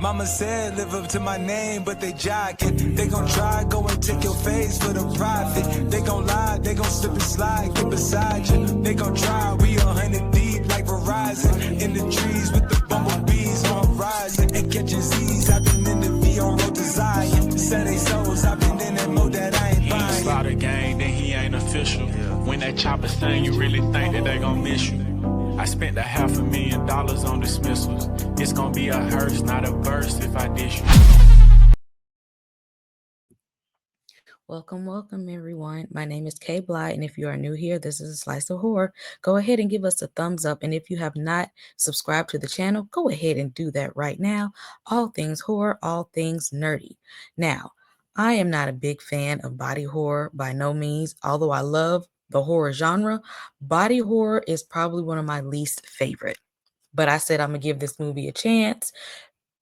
Mama said live up to my name, but they jockin'. They gon' try, go and take your face for the profit. They gon' lie, they gon' slip and slide, get beside you. They gon' try, we 100 deep like Verizon. In the trees with the bumblebees on horizon. And catching Z's, I've been in the V on road to Zion. Sunday souls, I've been in that mode that I ain't buying. Slaughter gang, then he ain't official. When that chopper sing, you really think that they gon' miss you. I spent $500,000 on dismissals. It's gonna be a hearse, not a verse if I dish you. Welcome, everyone. My name is Kay Bly, and if you are new here, this is a Slice of Horror. Go ahead and give us a thumbs up, and if you have not subscribed to the channel, go ahead and do that right now. All things horror, all things nerdy. Now, I am not a big fan of body horror by no means, although I love the horror genre. Body horror is probably one of my least favorite. But I said I'm going to give this movie a chance.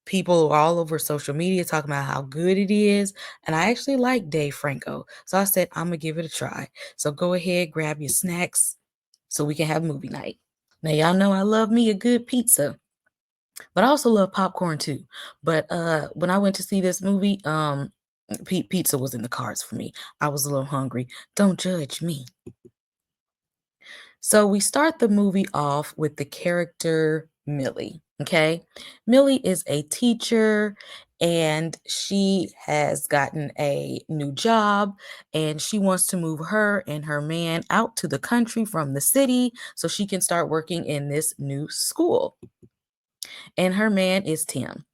People all over social media talking about how good it is. And I actually like Dave Franco. So I said, I'm going to give it a try. So go ahead, grab your snacks so we can have movie night. Now, y'all know I love me a good pizza, but I also love popcorn too. But when I went to see this movie, pizza was in the cards for me. I was a little hungry. Don't judge me. So we start the movie off with the character Millie. Okay. Millie is a teacher and she has gotten a new job and she wants to move her and her man out to the country from the city so she can start working in this new school. And her man is Tim,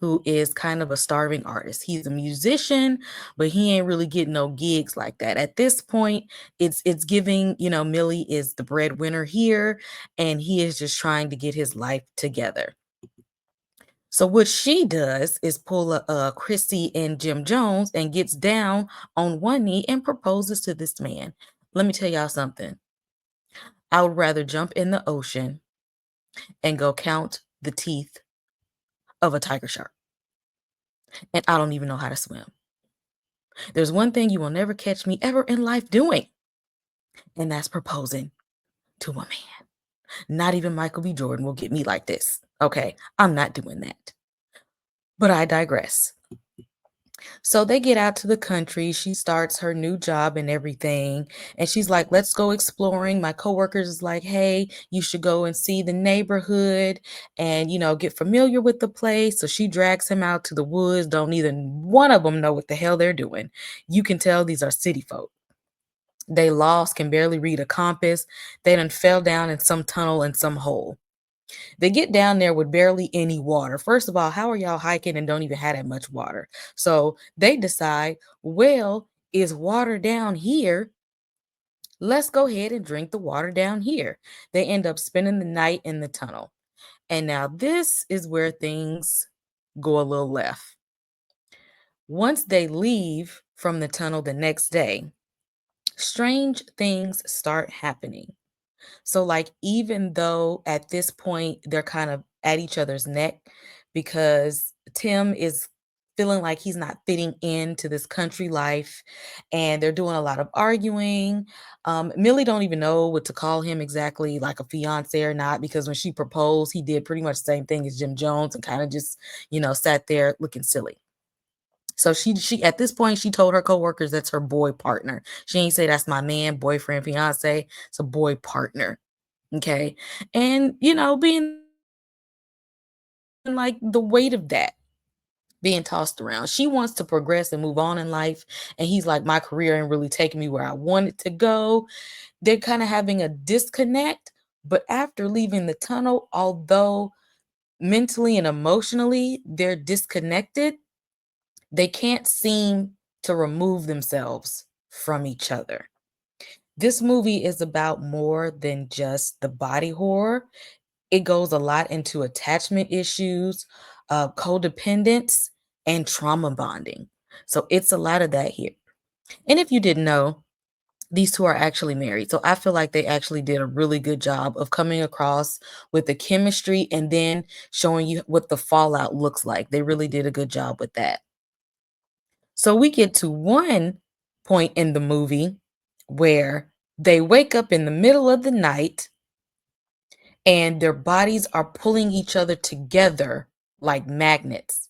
who is kind of a starving artist. He's a musician, but he ain't really getting no gigs like that. At this point, it's giving, Millie is the breadwinner here, and he is just trying to get his life together. So what she does is pull a Chrissy and Jim Jones and gets down on one knee and proposes to this man. Let me tell y'all something. I would rather jump in the ocean and go count the teeth of a tiger shark. And I don't even know how to swim. There's one thing you will never catch me ever in life doing, and that's proposing to a man. Not even Michael B. Jordan will get me like this. Okay, I'm not doing that. But I digress. So they get out to the country. She starts her new job and everything. And she's like, let's go exploring. My coworkers is like, hey, you should go and see the neighborhood and, get familiar with the place. So she drags him out to the woods. Don't either one of them know what the hell they're doing. You can tell these are city folk. They lost, can barely read a compass. They done fell down in some tunnel in some hole. They get down there with barely any water. First of all, how are y'all hiking and don't even have that much water? So they decide, well, is water down here? Let's go ahead and drink the water down here. They end up spending the night in the tunnel. And now this is where things go a little left. Once they leave from the tunnel the next day, strange things start happening. So, like, even though at this point they're kind of at each other's neck because Tim is feeling like he's not fitting into this country life and they're doing a lot of arguing. Millie don't even know what to call him exactly, like a fiance or not, because when she proposed, he did pretty much the same thing as Jim Jones and kind of just, sat there looking silly. So she at this point, she told her coworkers that's her boy partner. She ain't say that's my man, boyfriend, fiance. It's a boy partner. Okay. And, being like the weight of that being tossed around. She wants to progress and move on in life. And he's like, my career ain't really taking me where I wanted to go. They're kind of having a disconnect. But after leaving the tunnel, although mentally and emotionally they're disconnected, they can't seem to remove themselves from each other. This movie is about more than just the body horror. It goes a lot into attachment issues, codependence, and trauma bonding. So it's a lot of that here. And if you didn't know, these two are actually married. So I feel like they actually did a really good job of coming across with the chemistry and then showing you what the fallout looks like. They really did a good job with that. So we get to one point in the movie where they wake up in the middle of the night and their bodies are pulling each other together like magnets.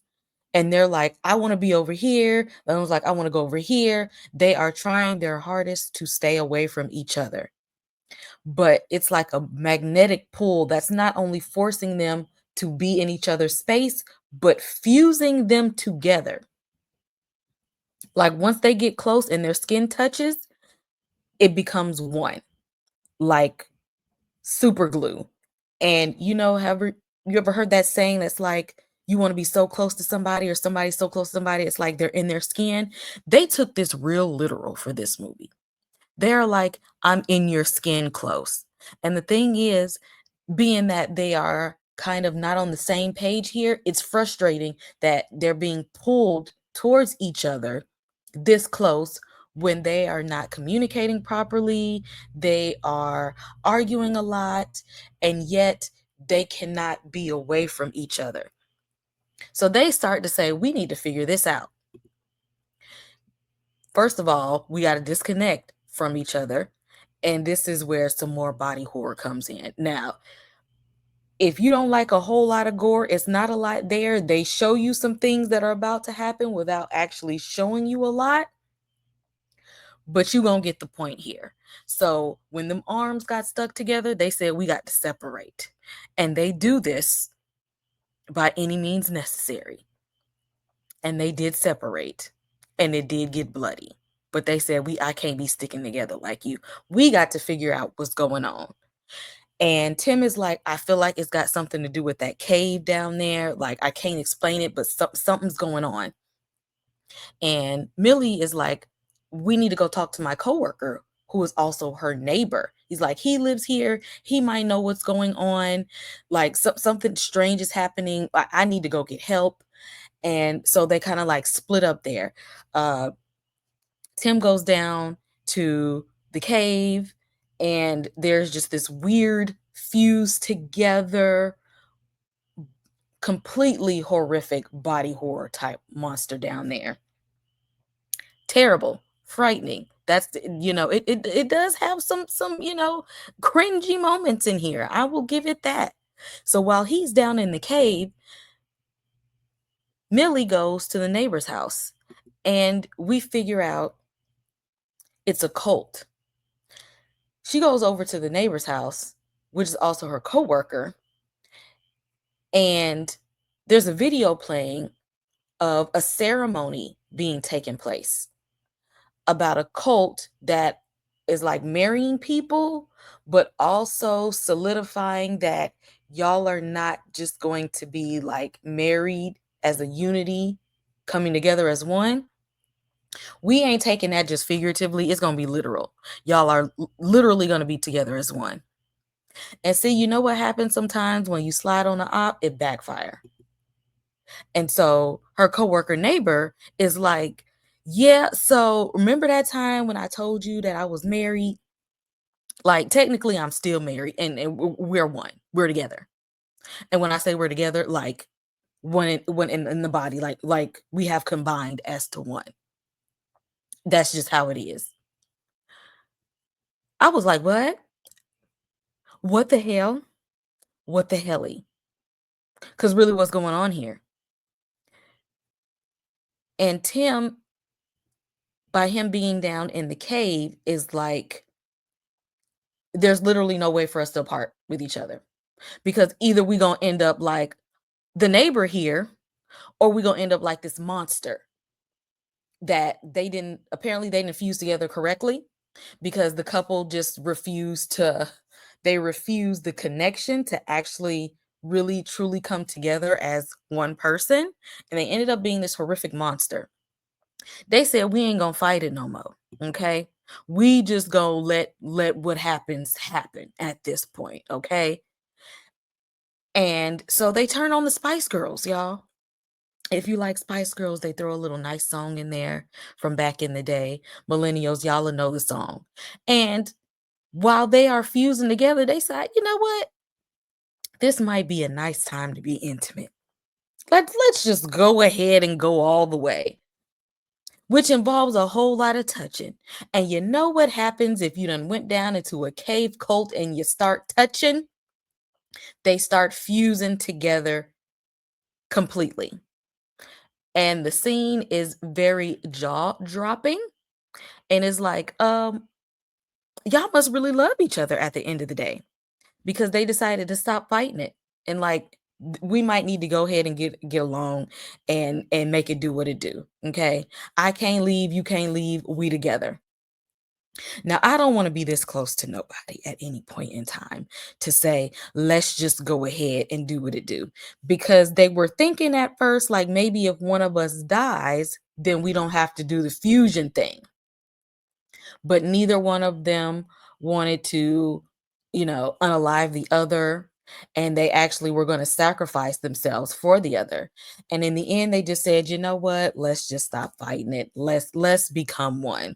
And they're like, I want to be over here. The other one's like, I want to go over here. They are trying their hardest to stay away from each other. But it's like a magnetic pull that's not only forcing them to be in each other's space, but fusing them together. Like once they get close and their skin touches, it becomes one, like super glue. And you ever heard that saying that's like, you want to be so close to somebody or somebody so close to somebody, it's like they're in their skin. They took this real literal for this movie. They're like, I'm in your skin close. And the thing is, being that they are kind of not on the same page here, it's frustrating that they're being pulled towards each other this close when they are not communicating properly, they are arguing a lot, and yet they cannot be away from each other. So they start to say, we need to figure this out. First of all, we got to disconnect from each other. And this is where some more body horror comes in. Now, if you don't like a whole lot of gore, it's not a lot there. They show you some things that are about to happen without actually showing you a lot, but you gonna get the point here. So when them arms got stuck together, they said we got to separate. And they do this by any means necessary. And they did separate. And it did get bloody. But they said, I can't be sticking together like you. We got to figure out what's going on. And Tim is like, I feel like it's got something to do with that cave down there. Like, I can't explain it, but something's going on. And Millie is like, we need to go talk to my coworker, who is also her neighbor. He's like, he lives here. He might know what's going on. Like, something strange is happening. I need to go get help. And so they kind of like split up there. Tim goes down to the cave, and there's just this weird fused together, completely horrific body horror type monster down there. Terrible, frightening. That's it does have some cringy moments in here. I will give it that. So while he's down in the cave, Millie goes to the neighbor's house, and we figure out it's a cult. She goes over to the neighbor's house, which is also her coworker, and there's a video playing of a ceremony being taken place about a cult that is like marrying people, but also solidifying that y'all are not just going to be like married as a unity, coming together as one. We ain't taking that just figuratively. It's going to be literal. Y'all are literally going to be together as one. And see, you know what happens sometimes when you slide on the op, it backfire. And so her coworker neighbor is like, yeah, so remember that time when I told you that I was married? Like, technically, I'm still married, and we're one. We're together. And when I say we're together, like one in the body, like we have combined as to one. That's just how it is. I was like, what? What the hell? What the helly? Because really, what's going on here? And Tim, by him being down in the cave, is like, there's literally no way for us to part with each other, because either we gonna end up like the neighbor here, or we gonna end up like this monster that they didn't fuse together correctly, because the couple just refused the connection to actually really truly come together as one person, and they ended up being this horrific monster. They said, we ain't gonna fight it no more. Okay. We just gonna let what happens happen at this point. Okay. And so they turn on the Spice Girls, y'all. If you like Spice Girls, they throw a little nice song in there from back in the day. Millennials, y'all will know the song. And while they are fusing together, they say, you know what? This might be a nice time to be intimate. Let's just go ahead and go all the way, which involves a whole lot of touching. And you know what happens if you done went down into a cave cult and you start touching? They start fusing together completely. And the scene is very jaw-dropping, and it's like, y'all must really love each other at the end of the day, because they decided to stop fighting it, and, like, we might need to go ahead and get along and make it do what it do, okay? I can't leave, you can't leave, we together. Now, I don't wanna be this close to nobody at any point in time to say, "Let's just go ahead and do what it do," because they were thinking at first, like, maybe if one of us dies, then we don't have to do the fusion thing, but neither one of them wanted to, unalive the other, and they actually were gonna sacrifice themselves for the other, and in the end, they just said, "You know what? Let's just stop fighting it. Let's become one."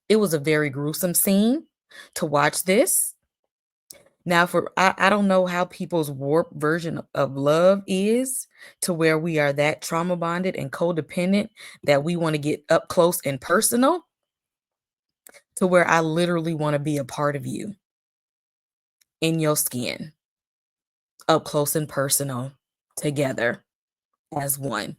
It was a very gruesome scene to watch this. Now for I don't know how people's warped version of love is, to where we are that trauma bonded and codependent that we wanna get up close and personal, to where I literally wanna be a part of you, in your skin, up close and personal, together as one.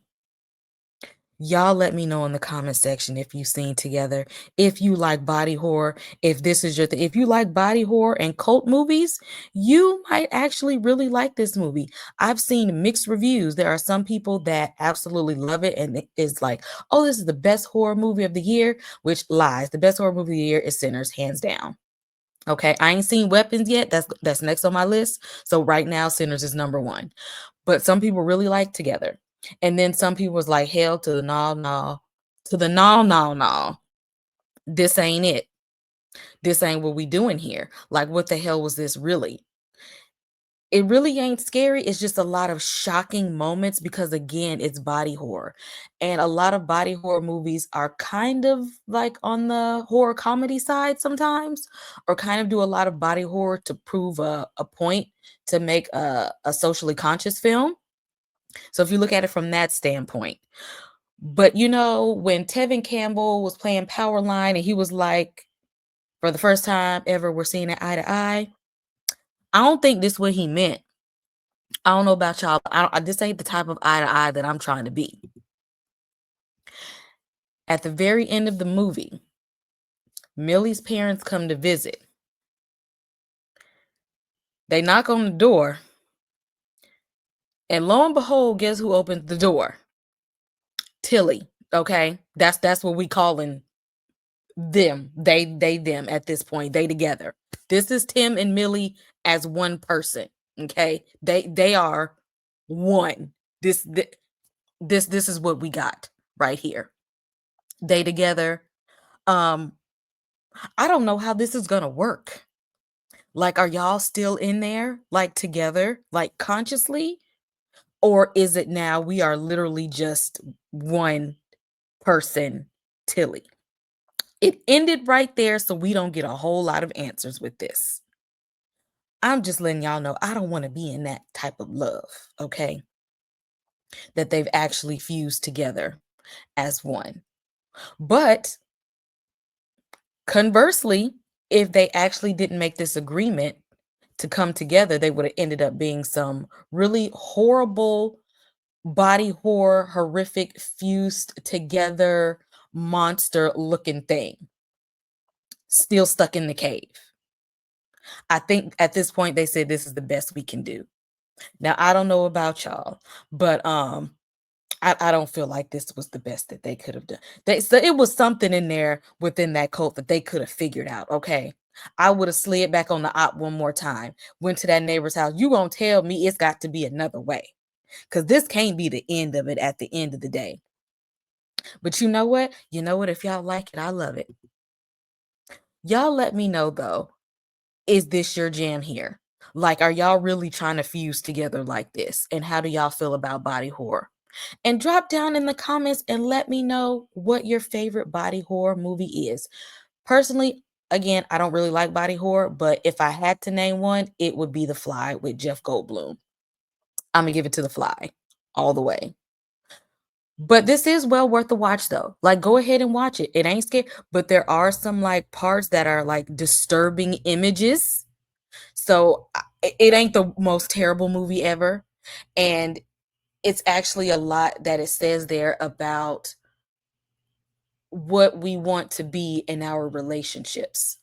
Y'all let me know in the comment section if you've seen Together, if you like body horror, if this is your thing. If you like body horror and cult movies, you might actually really like this movie. I've seen mixed reviews. There are some people that absolutely love it and it is like, oh, this is the best horror movie of the year, which lies. The best horror movie of the year is Sinners, hands down. Okay, I ain't seen Weapons yet. That's next on my list. So right now, Sinners is number one. But some people really like Together. And then some people was like, hell to the no, no, to the no, no, no. This ain't it. This ain't what we doing here. Like, what the hell was this really? It really ain't scary. It's just a lot of shocking moments because, again, it's body horror. And a lot of body horror movies are kind of like on the horror comedy side sometimes, or kind of do a lot of body horror to prove a point, to make a socially conscious film. So if you look at it from that standpoint. But when Tevin Campbell was playing Powerline and he was like, for the first time ever, we're seeing it eye to eye. I don't think this what he meant. I don't know about y'all, but this ain't the type of eye to eye that I'm trying to be. At the very end of the movie, Millie's parents come to visit. They knock on the door, and lo and behold, guess who opens the door? Tilly. Okay, that's what we calling them. They them at this point. They together. This is Tim and Millie as one person. Okay, they are one. This is what we got right here. They together. Um, I don't know how this is gonna work. Like, are y'all still in there, like together, like consciously? Or is it now we are literally just one person, Tilly? It ended right there, so we don't get a whole lot of answers with this. I'm just letting y'all know I don't want to be in that type of love, okay? That they've actually fused together as one. But conversely, if they actually didn't make this agreement to come together, they would have ended up being some really horrible body horror, horrific, fused together monster looking thing, still stuck in the cave. I think at this point they said this is the best we can do. Now I don't know about y'all, but I don't feel like this was the best that they could have done. So it was something in there within that cult that they could have figured out. Okay. I would have slid back on the op one more time, went to that neighbor's house. You gonna tell me it's got to be another way. Because this can't be the end of it at the end of the day. But you know what? You know what? If y'all like it, I love it. Y'all let me know though. Is this your jam here? Like, are y'all really trying to fuse together like this? And how do y'all feel about body horror? And drop down in the comments and let me know what your favorite body horror movie is. Personally, again, I don't really like body horror, but if I had to name one, it would be The Fly with Jeff Goldblum. I'm gonna give it to The Fly all the way. But this is well worth the watch though. Like, go ahead and watch it. It ain't scary, but there are some like parts that are like disturbing images. So it ain't the most terrible movie ever. And it's actually a lot that it says there about what we want to be in our relationships,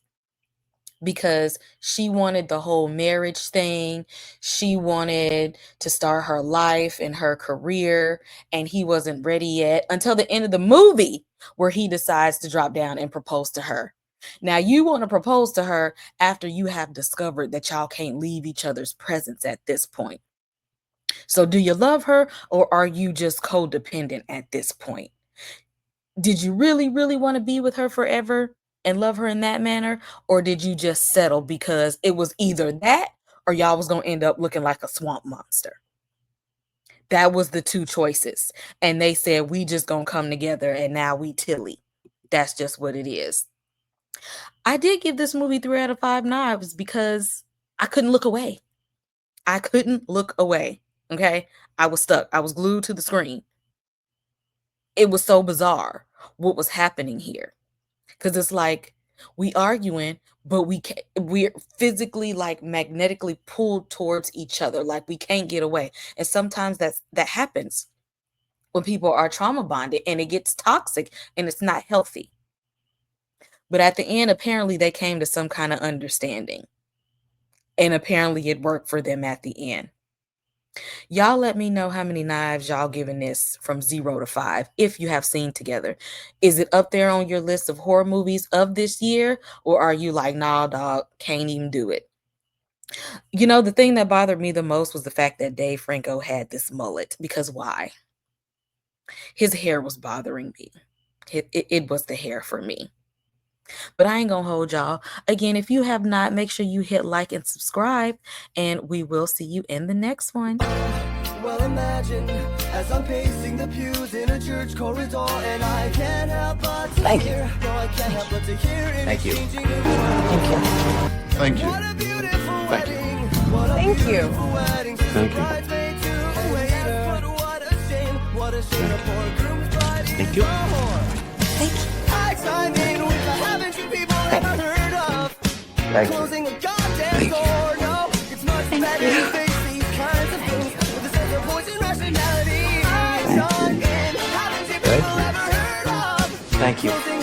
because she wanted the whole marriage thing. She wanted to start her life and her career, and he wasn't ready yet until the end of the movie where he decides to drop down and propose to her. Now, you want to propose to her after you have discovered that y'all can't leave each other's presence at this point. So, do you love her, or are you just codependent at this point? Did you really, really want to be with her forever and love her in that manner? Or did you just settle because it was either that or y'all was going to end up looking like a swamp monster? That was the two choices. And they said, we just going to come together and now we Tilly. That's just what it is. I did give this movie 3 out of 5 knives because I couldn't look away. I couldn't look away. Okay. I was stuck. I was glued to the screen. It was so bizarre what was happening here. Because it's like we arguing, but we're physically, like, magnetically pulled towards each other, like we can't get away. And sometimes that happens when people are trauma bonded, and it gets toxic and it's not healthy. But at the end, apparently they came to some kind of understanding, and apparently it worked for them at the end. Y'all let me know how many knives y'all giving this from 0 to 5 if you have seen Together. Is it up there on your list of horror movies of this year, or are you like, nah, dog, can't even do it? You know, the thing that bothered me the most was the fact that Dave Franco had this mullet, because why? His hair was bothering me. It was the hair for me. But I ain't gonna hold y'all. Again, if you have not, make sure you hit like and subscribe, and we will see you in the next one. Well, imagine as I'm pacing the pews in a church corridor, and I can't help but to hear. No, I can't help but to hear. Thank you. Thank you. Thank you. What a beautiful Thank you. wedding. What a Thank you. beautiful wedding. Thank you. Bridesmaid to a waiter. But what a shame. What a shame. The poor groom's bride Thank is you. a whore. I chimed in with the haven't you people ever heard of? Thank you. Closing a goddamn door. No, it's much better to face these kinds of things with a sense of poison rationality. I chimed in, haven't you people ever heard of? Thank you. Closing